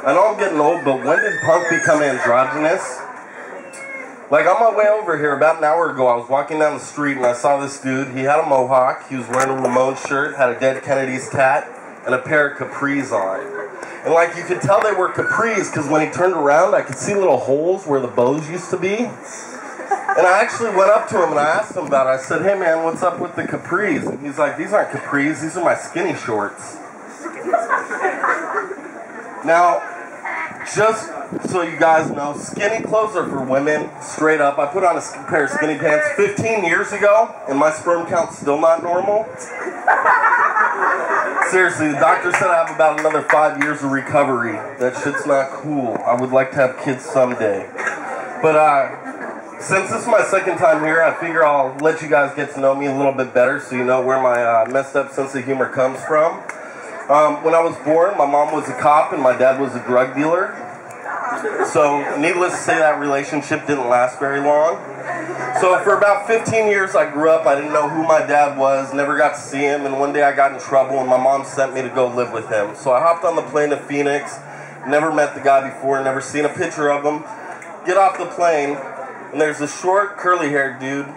I know I'm getting old, but when did punk become androgynous? Like, on my way over here, about an hour ago, I was walking down the street and I saw this dude. He had a mohawk, he was wearing a Ramones shirt, had a Dead Kennedys tat, and a pair of capris on. And like, you could tell they were capris because when he turned around, I could see little holes where the bows used to be. And I actually went up to him and I asked him about it. I said, hey man, what's up with the capris? And he's like, these aren't capris, these are my skinny shorts. Now, just so you guys know, skinny clothes are for women, straight up. I put on a pair of skinny pants 15 years ago, and my sperm count's still not normal. Seriously, the doctor said I have about another 5 years of recovery. That shit's not cool. I would like to have kids someday. But since this is my second time here, I figure I'll let you guys get to know me a little bit better so you know where my messed up sense of humor comes from. When I was born, my mom was a cop and my dad was a drug dealer. So, needless to say, that relationship didn't last very long. So, for about 15 years, I grew up. I didn't know who my dad was, never got to see him, and one day I got in trouble, and my mom sent me to go live with him. So, I hopped on the plane to Phoenix, never met the guy before, never seen a picture of him. Get off the plane, and there's a short, curly-haired dude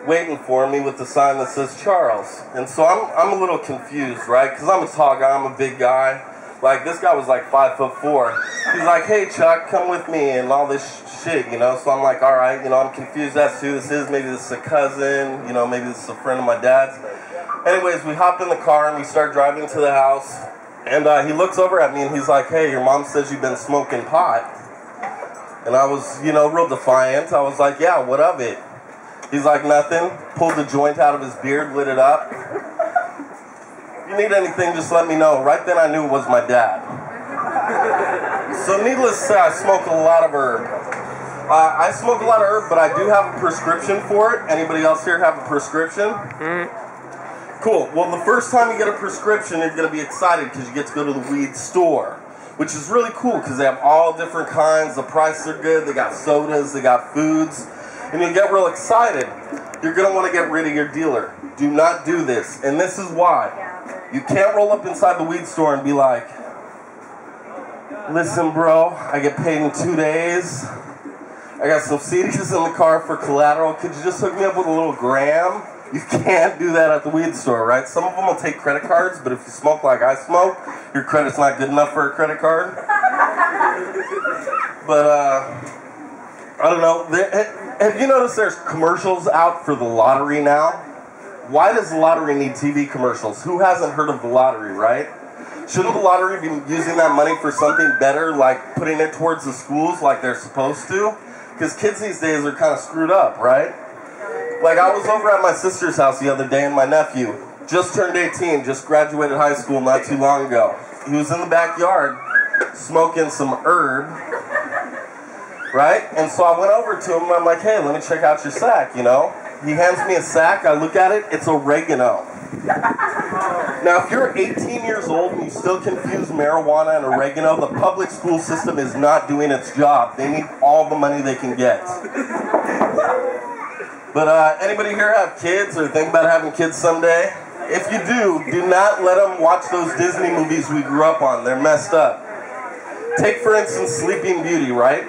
waiting for me with the sign that says Charles. And so, I'm a little confused, right? Because I'm a tall guy, I'm a big guy. Like, this guy was like 5'4". He's like, hey, Chuck, come with me, and all this shit, you know? So I'm like, all right, you know, I'm confused as to who this is. Maybe this is a cousin, you know, maybe this is a friend of my dad's. Anyways, we hop in the car, and we start driving to the house. And he looks over at me, and he's like, hey, your mom says you've been smoking pot. And I was, you know, real defiant. I was like, yeah, what of it? He's like, nothing. Pulled the joint out of his beard, lit it up. If you need anything, just let me know. Right then I knew it was my dad. So needless to say, I smoke a lot of herb. I smoke a lot of herb, but I do have a prescription for it. Anybody else here have a prescription? Cool. Well, the first time you get a prescription, you're going to be excited because you get to go to the weed store, which is really cool because they have all different kinds. The prices are good. They got sodas. They got foods. And you get real excited. You're going to want to get rid of your dealer. Do not do this. And this is why. You can't roll up inside the weed store and be like, listen, bro, I get paid in 2 days. I got some CDs in the car for collateral. Could you just hook me up with a little gram? You can't do that at the weed store, right? Some of them will take credit cards, but if you smoke like I smoke, your credit's not good enough for a credit card. But, I don't know. Have you noticed there's commercials out for the lottery now? Why does the lottery need TV commercials? Who hasn't heard of the lottery, right? Shouldn't the lottery be using that money for something better, like putting it towards the schools like they're supposed to? Because kids these days are kind of screwed up, right? Like, I was over at my sister's house the other day, and my nephew just turned 18, just graduated high school not too long ago. He was in the backyard smoking some herb, right? And so I went over to him, and I'm like, hey, let me check out your sack, you know? He hands me a sack, I look at it, it's oregano. Now, if you're 18 years old and you still confuse marijuana and oregano, the public school system is not doing its job. They need all the money they can get. But anybody here have kids or think about having kids someday? If you do not let them watch those Disney movies we grew up on. They're messed up. Take, for instance, Sleeping Beauty, right?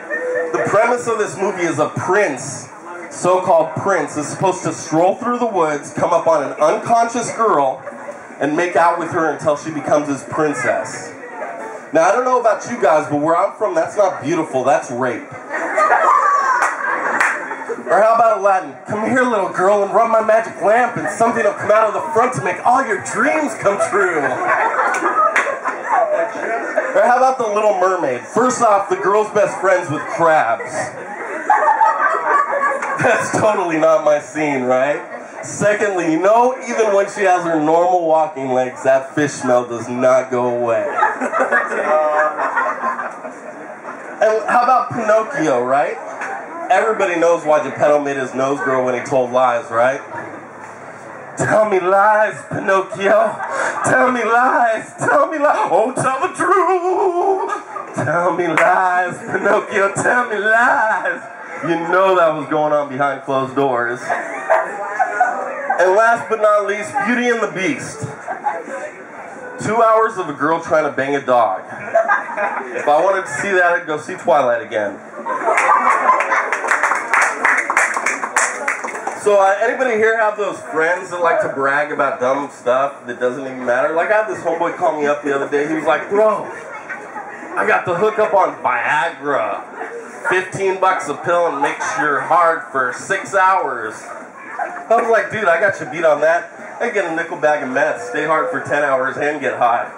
The premise of this movie is a prince, so-called prince, is supposed to stroll through the woods, come up on an unconscious girl, and make out with her until she becomes his princess. Now, I don't know about you guys, but where I'm from, that's not beautiful, that's rape. Or how about Aladdin? Come here, little girl, and rub my magic lamp, and something will come out of the front to make all your dreams come true. Or how about The Little Mermaid? First off, the girl's best friend's with crabs. That's totally not my scene, right? Secondly, you know, even when she has her normal walking legs, that fish smell does not go away. And how about Pinocchio, right? Everybody knows why Geppetto made his nose grow when he told lies, right? Tell me lies, Pinocchio. Tell me lies. Tell me lies. Oh, tell the truth. Tell me lies, Pinocchio. Tell me lies. You know that was going on behind closed doors. And last but not least, Beauty and the Beast. 2 hours of a girl trying to bang a dog. If I wanted to see that, I'd go see Twilight again. So anybody here have those friends that like to brag about dumb stuff that doesn't even matter? Like I had this homeboy call me up the other day. He was like, bro, I got the hookup on Viagra. 15 bucks a pill and makes your hard for 6 hours. I was like, dude, I got you beat on that. I get a nickel bag of meth, stay hard for 10 hours, and get high.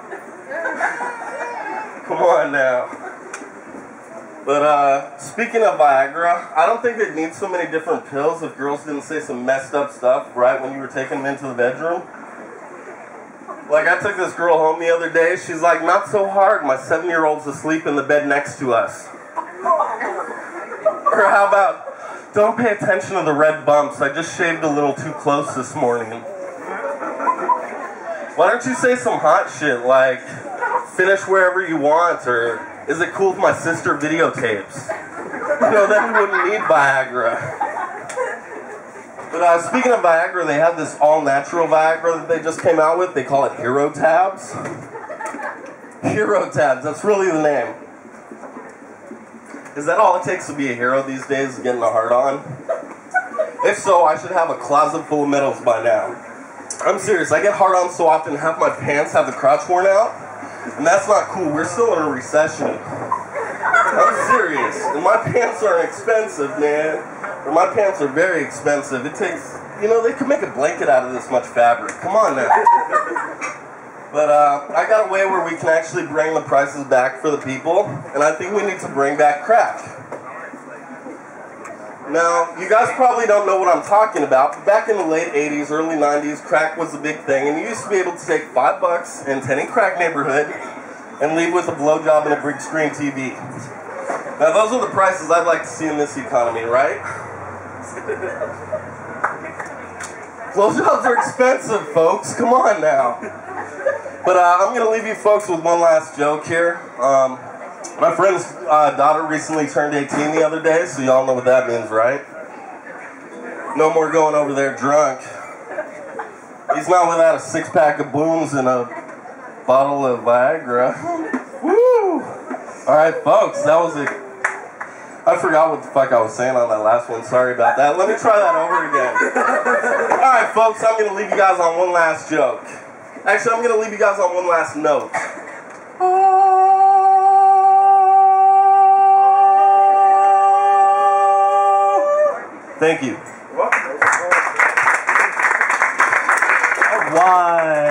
Come on now. But speaking of Viagra, I don't think they'd need so many different pills if girls didn't say some messed up stuff right when you were taking them into the bedroom. Like I took this girl home the other day, she's like, not so hard, my 7-year-old's asleep in the bed next to us. Or how about, don't pay attention to the red bumps, I just shaved a little too close this morning. Why don't you say some hot shit like, finish wherever you want, or is it cool if my sister videotapes? You know, then we wouldn't need Viagra. But speaking of Viagra, they have this all-natural Viagra that they just came out with. They call it Hero Tabs. Hero Tabs, that's really the name. Is that all it takes to be a hero these days, is getting a hard-on? If so, I should have a closet full of medals by now. I'm serious, I get hard-on so often half my pants have the crotch worn out. And that's not cool, we're still in a recession. I'm serious, and my pants aren't expensive, man. Or my pants are very expensive. It takes, you know, they could make a blanket out of this much fabric. Come on now. But I got a way where we can actually bring the prices back for the people, and I think we need to bring back crack. Now, you guys probably don't know what I'm talking about, but back in the late 80s, early 90s, crack was a big thing, and you used to be able to take $5 into any crack neighborhood and leave with a blowjob and a big screen TV. Now, those are the prices I'd like to see in this economy, right? Blowjobs are expensive, folks. Come on now. But I'm going to leave you folks with one last joke here. My friend's daughter recently turned 18 the other day, so y'all know what that means, right? No more going over there drunk. He's not without a 6-pack of booms and a bottle of Viagra. Woo! Alright, folks, that was it. I forgot what the fuck I was saying on that last one. Sorry about that. Let me try that over again. Alright, folks, I'm going to leave you guys on one last joke. Actually, I'm going to leave you guys on one last note. Thank you. Why?